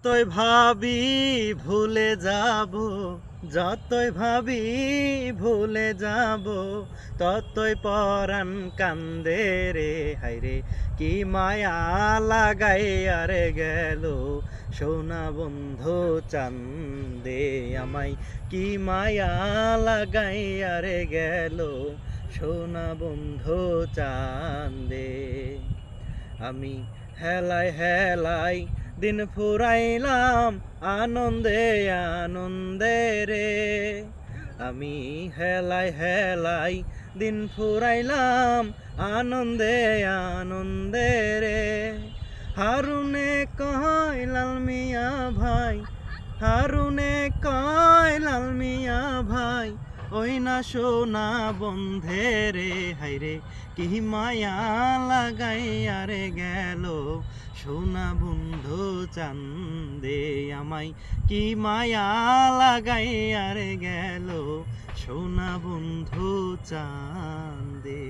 যতই ভাবি ভুলে যাব, যতই ভাবি ভুলে যাব, ততই পরাণ কান্দে রে হায়রে। কি মায়া লাগাইয়া রে গেল সোনা বন্ধু চান্দে আমায়, কি মায়া লাগাইয়া রে গেল সোনা বন্ধু চান্দে। আমি হেলায় হেলায় দিন ফুরাইলাম আনন্দে আনন্দে রে, আমি হেলায় হেলায় দিন ফুরাইলাম আনন্দে আনন্দে রে। হারুনে কয় লাল মিয়া ভাই, হারুনে কয় লাল মিয়া ভাই, ওই না সোনা বন্ধে রে হায়রে। কি মায়া লাগাইয়া রে গেল সোনা বন্ধু চান্দে আমায়, কি মায়া লাগাইয়া রে গেল সোনা বন্ধু চান্দে।